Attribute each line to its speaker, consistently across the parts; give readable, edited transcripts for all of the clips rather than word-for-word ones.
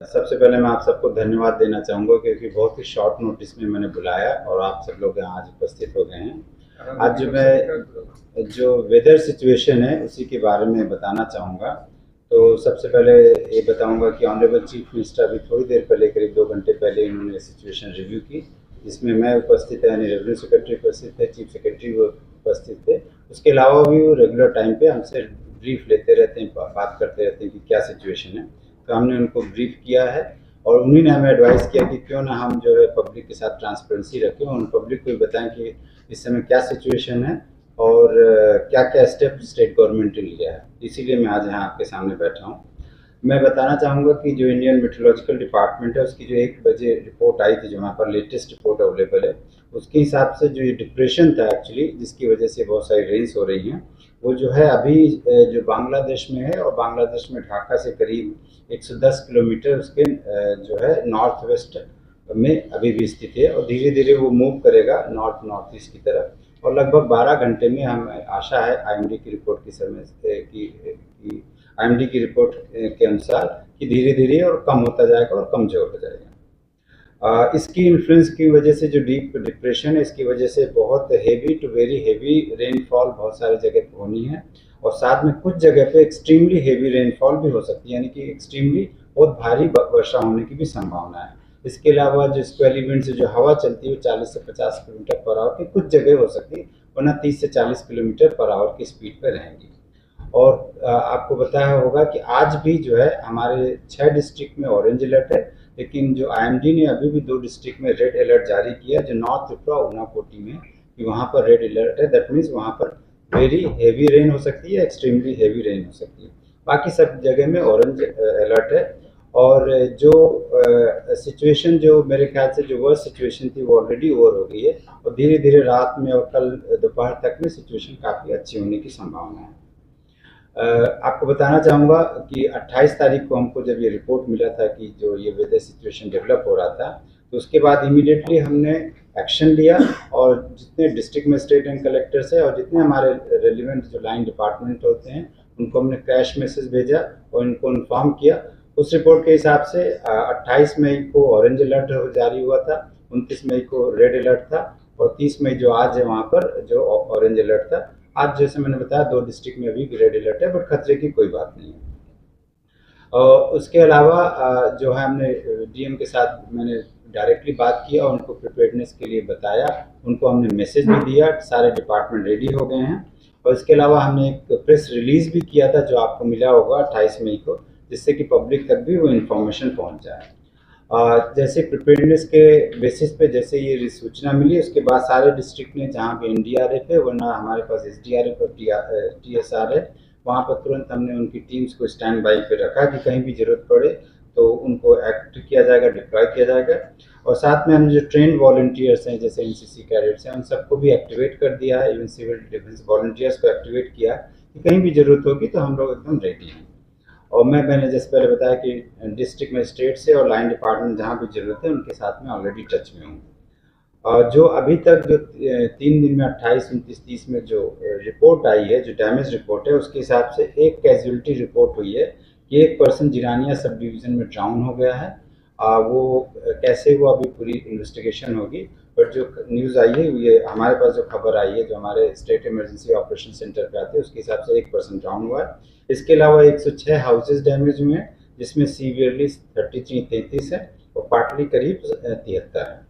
Speaker 1: सबसे पहले मैं आप सबको धन्यवाद देना चाहूँगा क्योंकि बहुत ही शॉर्ट नोटिस में मैंने बुलाया और आप सब लोग यहाँ आज उपस्थित हो गए हैं। आज जो वेदर सिचुएशन है उसी के बारे में बताना चाहूँगा। तो सबसे पहले ये बताऊँगा कि ऑनरेबल चीफ मिनिस्टर अभी थोड़ी देर पहले करीब 2 घंटे पहले इन्होंने सिचुएशन रिव्यू की, जिसमें मैं उपस्थित यानी रेवेन्यू सेक्रेटरी उपस्थित थे, चीफ सेक्रेटरी वो उपस्थित थे। उसके अलावा भी वो रेगुलर टाइम पे हमसे ब्रीफ लेते रहते हैं, बात करते रहते हैं कि क्या सिचुएशन है। तो हमने उनको ब्रीफ किया है और उन्हीं ने हमें एडवाइस किया कि क्यों ना हम जो है पब्लिक के साथ ट्रांसपेरेंसी रखें और पब्लिक को बताएं कि इस समय क्या सिचुएशन है और क्या क्या स्टेप स्टेट गवर्नमेंट ने लिया है। इसीलिए मैं आज यहाँ आपके सामने बैठा हूँ। मैं बताना चाहूँगा कि जो इंडियन मेट्रोलॉजिकल डिपार्टमेंट है उसकी जो 1 बजे रिपोर्ट आई थी, जो हमारे पास लेटेस्ट रिपोर्ट अवेलेबल है, उसके हिसाब से जो ये डिप्रेशन था एक्चुअली, जिसकी वजह से बहुत सारी रेंस हो रही हैं, वो जो है अभी जो बांग्लादेश में है और बांग्लादेश में ढाका से करीब 110 किलोमीटर उसके जो है नॉर्थ वेस्ट में अभी भी स्थित है और धीरे धीरे वो मूव करेगा नॉर्थ नॉर्थ ईस्ट की तरफ और लगभग 12 घंटे में हम आशा है आईएमडी की रिपोर्ट की समय की आईएमडी की रिपोर्ट के अनुसार कि धीरे धीरे और कम होता जाएगा और कमजोर हो जाएगा। इसकी इन्फ्लुएंस की वजह से जो डीप डिप्रेशन है, इसकी वजह से बहुत heavy to very heavy rainfall बहुत सारी जगह पे होनी है और साथ में कुछ जगह पे एक्सट्रीमली हेवी रेनफॉल भी हो सकती है, यानी कि एक्सट्रीमली बहुत भारी वर्षा होने की भी संभावना है। इसके अलावा जो स्क्वेली विंड से जो हवा चलती है 40 से 50 किलोमीटर पर आवर की कुछ जगह हो सकती है, वरना 30 से 40 किलोमीटर पर आवर की स्पीड पर रहेंगी। और आपको बताया होगा कि आज भी जो है हमारे 6 डिस्ट्रिक्ट में ऑरेंज अलर्ट है, लेकिन जो आईएमडी ने अभी भी 2 डिस्ट्रिक्ट में रेड अलर्ट जारी किया, जो नॉर्थ त्रिपुरा उनाकोटी में, कि वहाँ पर रेड अलर्ट है। दैट मीन्स वहाँ पर वेरी हेवी रेन हो सकती है, एक्सट्रीमली हेवी रेन हो सकती है। बाकी सब जगह में ऑरेंज अलर्ट है और जो सिचुएशन जो मेरे ख्याल से जो वर्स्ट सिचुएशन थी वो ऑलरेडी ओवर हो गई है और धीरे धीरे रात में और कल दोपहर तक में सिचुएशन काफ़ी अच्छी होने की संभावना है। आपको बताना चाहूँगा कि 28 तारीख को हमको जब ये रिपोर्ट मिला था कि जो ये वेदर सिचुएशन डेवलप हो रहा था, तो उसके बाद इमीडिएटली हमने एक्शन लिया और जितने डिस्ट्रिक्ट मजिस्ट्रेट कलेक्टर्स है और जितने हमारे रेलिवेंट जो लाइन डिपार्टमेंट होते हैं, उनको हमने क्रैश मैसेज भेजा और इनको इन्फॉर्म किया। उस रिपोर्ट के हिसाब से 28 मई को ऑरेंज अलर्ट जारी हुआ था, 29 मई को रेड अलर्ट था और 30 मई जो आज है वहाँ पर जो ऑरेंज अलर्ट था। आज जैसे मैंने बताया 2 डिस्ट्रिक्ट में अभी रेड अलर्ट है, बट खतरे की कोई बात नहीं है। और उसके अलावा जो है हमने डीएम के साथ मैंने डायरेक्टली बात किया और उनको प्रिपेयर्डनेस के लिए बताया, उनको हमने मैसेज भी दिया, सारे डिपार्टमेंट रेडी हो गए हैं। और इसके अलावा हमने एक प्रेस रिलीज भी किया था जो आपको मिला होगा 28 मई को, जिससे कि पब्लिक तक भी वो इन्फॉर्मेशन पहुंच जाए। जैसे प्रिपेयर्डनेस के बेसिस पे जैसे ये सूचना मिली, उसके बाद सारे डिस्ट्रिक्ट में जहाँ भी एनडीआरएफ है, वरना हमारे पास एसडीआरएफ और टीएसआर है, वहाँ पर तुरंत हमने उनकी टीम्स को स्टैंड बाई पे रखा कि कहीं भी जरूरत पड़े तो उनको एक्ट किया जाएगा, डिप्लॉय किया जाएगा। और साथ में हमने जो ट्रेन वॉलंटियर्स हैं जैसे एनसीसी कैडेट्स हैं, उन सबको भी एक्टिवेट कर दिया है, इवन सिविल डिफेंस वॉलंटियर्स को एक्टिवेट किया कि कहीं भी जरूरत होगी तो हम लोग एकदम रेडी हैं। और मैंने जैसे पहले बताया कि डिस्ट्रिक्ट मजिस्ट्रेट से और लाइन डिपार्टमेंट जहाँ भी जरूरत है उनके साथ में ऑलरेडी टच में हूँ। और जो अभी तक जो 3 दिन में 28, 29, 30 में जो रिपोर्ट आई है, जो डैमेज रिपोर्ट है, उसके हिसाब से एक कैजुअलिटी रिपोर्ट हुई है कि एक पर्सन जिरानिया सब डिवीज़न में डाउन हो गया है। वो कैसे हुआ अभी पूरी इन्वेस्टिगेशन होगी, बट जो न्यूज़ आई है ये हमारे पास जो खबर आई है जो हमारे स्टेट इमरजेंसी ऑपरेशन सेंटर पे आती है उसके हिसाब से एक पर्सन डाउन हुआ है। इसके अलावा 106 हाउसेज डैमेज हुए हैं, जिसमें सीवियरली 33 है और पार्टली करीब 73 है।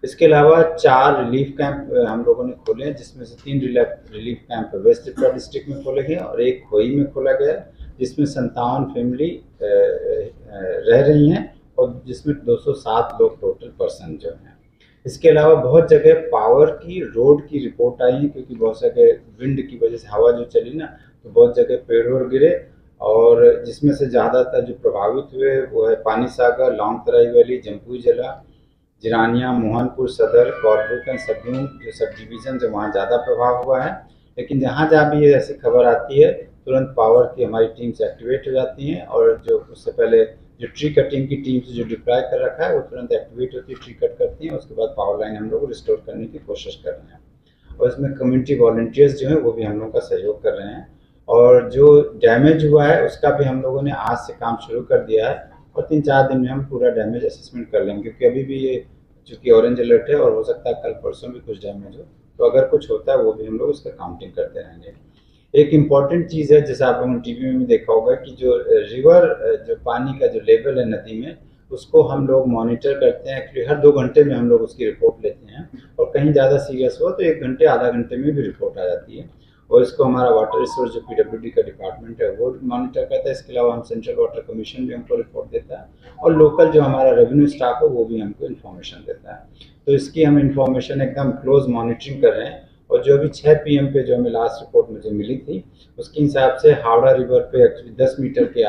Speaker 1: इसके अलावा 4 रिलीफ कैंप हम लोगों ने खोले हैं, जिसमें से 3 relief camp west Tripura district में खोले गए और एक खोई में खोला गया, जिसमें 57 फैमिली रह रही हैं और जिसमें 207 लोग टोटल पर्सन जो हैं। इसके अलावा बहुत जगह पावर की, रोड की रिपोर्ट आई है, क्योंकि बहुत जगह विंड की वजह से हवा जो चली ना, तो बहुत जगह पेड़ और गिरे और जिसमें से ज़्यादातर जो प्रभावित हुए वो है पानी सागर, लॉन्ग तराई वैली, जम्पुई जिला, जिरानिया, मोहनपुर सदर, कॉर्बेट, सब्यूम जो सब डिवीज़न जो वहाँ ज़्यादा प्रभाव हुआ है। लेकिन जहाँ जहाँ भी ये ऐसी खबर आती है तुरंत पावर की हमारी टीम्स एक्टिवेट हो जाती हैं और जो उससे पहले जो ट्री कटिंग की टीम्स जो डिप्लॉय कर रखा है वो तुरंत एक्टिवेट होती है, ट्री कट करती हैं, उसके बाद पावर लाइन हम लोग रिस्टोर करने की कोशिश कर रहे हैं। और इसमें कम्युनिटी वॉलंटियर्स जो हैं वो भी हम लोग का सहयोग कर रहे हैं। और जो डैमेज हुआ है उसका भी हम लोगों ने आज से काम शुरू कर दिया है और 3-4 दिन में हम पूरा डैमेज असेसमेंट कर लेंगे, क्योंकि अभी भी ये चूँकि ऑरेंज अलर्ट है और हो सकता है कल परसों भी कुछ डैमेज हो, तो अगर कुछ होता है वो भी हम लोग उसका काउंटिंग करते रहेंगे। एक इम्पॉर्टेंट चीज़ है, जैसे आप लोगों ने टीवी में भी देखा होगा कि जो रिवर, जो पानी का जो लेवल है नदी में, उसको हम लोग मॉनिटर करते हैं। एक्चुअली हर 2 घंटे में हम लोग उसकी रिपोर्ट लेते हैं, और कहीं ज़्यादा सीरियस हो तो 1 घंटे आधा घंटे में भी रिपोर्ट आ जाती है, और इसको हमारा वाटर रिसोर्स जो पीडब्ल्यूडी का डिपार्टमेंट है वो मॉनिटर करता है। इसके अलावा हम सेंट्रल वाटर कमीशन भी हमको रिपोर्ट देता है, और लोकल जो हमारा रेवेन्यू स्टाफ है वो भी हमको इन्फॉर्मेशन देता है। तो इसकी हम इन्फॉर्मेशन एकदम क्लोज मॉनिटरिंग कर रहे हैं। और जो अभी 6 PM पे जो हमें लास्ट रिपोर्ट मुझे मिली थी, उसके हिसाब से हावड़ा रिवर पे एक्चुअली 10 मीटर के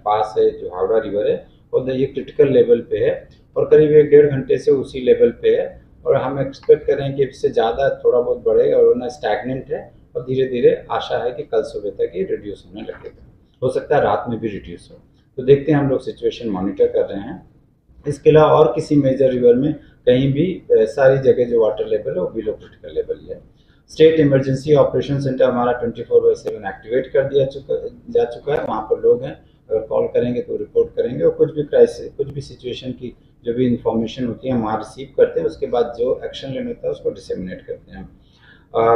Speaker 1: पास है जो हावड़ा रिवर है, और ये क्रिटिकल लेवल पे है, और करीब 1-1.5 घंटे से उसी लेवल पे है। और हम एक्सपेक्ट कर रहे हैं कि इससे ज़्यादा थोड़ा बहुत बढ़ेगा, और ना स्टैगनेंट है, और धीरे धीरे आशा है कि कल सुबह तक ये रिड्यूस होने लगेगा। हो सकता है रात में भी रिड्यूस हो, तो देखते हैं, हम लोग सिचुएशन मॉनिटर कर रहे हैं। इसके अलावा और किसी मेजर रिवर में कहीं भी सारी जगह जो वाटर लेवल है वो बिलो क्रिटिकल लेवल ही है। स्टेट इमरजेंसी ऑपरेशन सेंटर हमारा 24/7 एक्टिवेट कर जा चुका है। वहाँ पर लोग हैं, अगर कॉल करेंगे तो रिपोर्ट करेंगे, और कुछ भी क्राइसिस, कुछ भी सिचुएशन की जो भी इंफॉर्मेशन होती है हम वहाँ रिसीव करते हैं। उसके बाद जो एक्शन लेना होता है उसको डिसेमिनेट करते हैं।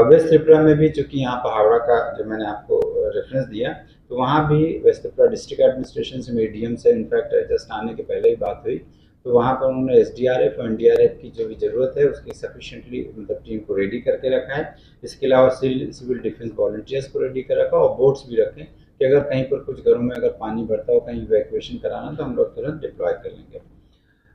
Speaker 1: वेस्ट त्रिपुरा में भी, चूँकि यहाँ पर हावड़ा का जो मैंने आपको रेफरेंस दिया, तो वहाँ भी वेस्ट त्रिपुरा डिस्ट्रिक्ट एडमिनिस्ट्रेशन से, मेरी डीएम से इनफैक्ट जस्ट आने के पहले ही बात हुई, तो वहाँ पर उन्होंने एसडीआरएफ और एनडीआरएफ की जो भी ज़रूरत है उसकी सफिशिएंटली मतलब टीम को रेडी करके रखा है। इसके अलावा सिविल डिफेंस वॉलंटियर्स को रेडी कर रखा, और बोट्स भी रखें कि अगर कहीं पर कुछ घरों में अगर पानी बढ़ता हो, कहीं इवैक्यूएशन कराना, तो हम लोग तुरंत डिप्लॉय कर लेंगे।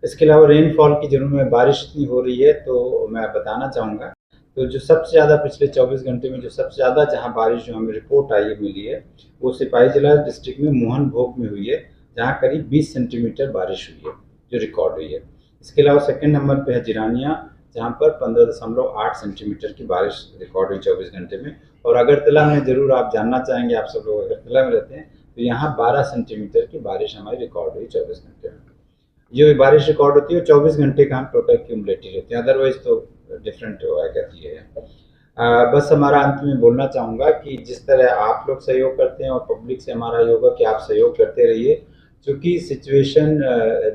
Speaker 1: इसके अलावा रेनफॉल की जरूर में बारिश इतनी हो रही है, तो मैं बताना चाहूँगा, तो जो सबसे ज़्यादा पिछले 24 घंटे में जो सबसे ज़्यादा जहाँ बारिश जो हमें रिपोर्ट आई है, मिली है, वो सिपाही जिला डिस्ट्रिक्ट में मोहन भोग में हुई है, जहाँ करीब 20 सेंटीमीटर बारिश हुई है जो रिकॉर्ड हुई है। इसके अलावा सेकंड नंबर पे है जिरानिया, जहाँ पर 15.8 सेंटीमीटर की बारिश रिकॉर्ड हुई 24 घंटे में। और अगरतला में ज़रूर आप जानना चाहेंगे, आप सब लोग अगरतला में रहते हैं, तो यहाँ 12 सेंटीमीटर की बारिश हमारी रिकॉर्ड हुई 24 घंटे में। जो बारिश रिकॉर्ड होती है 24 घंटे का हम टोटल क्यूमुलेटिव रहते हैं, अदरवाइज तो डिफरेंट होगा कहती है। बस हमारा अंत में बोलना चाहूँगा कि जिस तरह आप लोग सहयोग करते हैं, और पब्लिक से हमारा ये होगा कि आप सहयोग करते रहिए, क्योंकि सिचुएशन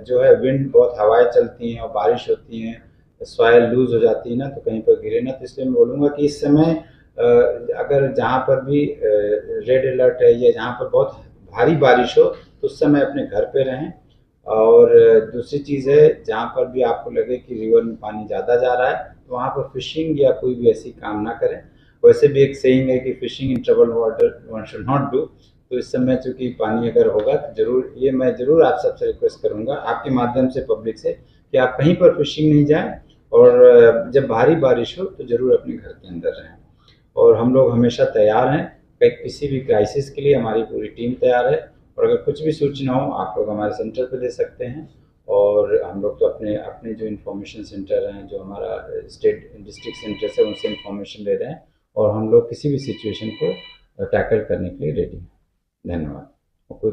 Speaker 1: जो है, विंड बहुत हवाएं चलती हैं और बारिश होती हैं, सॉइल लूज हो जाती है ना, तो कहीं पर गिरे ना। तो इसलिए मैं बोलूँगा कि इस समय अगर जहाँ पर भी रेड अलर्ट है, या जहाँ पर बहुत भारी बारिश हो, तो उस समय अपने घर पे रहें। और दूसरी चीज़ है, जहाँ पर भी आपको लगे कि रिवर में पानी ज़्यादा जा रहा है, तो वहाँ पर फिशिंग या कोई भी ऐसी काम ना करें। वैसे भी एक सेइंग है कि fishing in trouble water one should not do. तो इस समय चूँकि पानी अगर होगा, तो ज़रूर, ये मैं ज़रूर आप सबसे रिक्वेस्ट करूँगा आपके माध्यम से पब्लिक से, कि आप कहीं पर फिशिंग नहीं जाएँ, और जब भारी बारिश हो तो ज़रूर अपने घर के अंदर रहें। और हम लोग हमेशा तैयार हैं, किसी भी क्राइसिस के लिए हमारी पूरी टीम तैयार है। और अगर कुछ भी सूचना हो, आप लोग हमारे सेंटर पे दे सकते हैं। और हम लोग तो अपने अपने जो इन्फॉर्मेशन सेंटर हैं, जो हमारा स्टेट डिस्ट्रिक्ट सेंटर है, उनसे इन्फॉर्मेशन ले रहे हैं, और हम लोग किसी भी सिचुएशन को टैकल करने के लिए रेडी हैं। धन्यवाद। कोई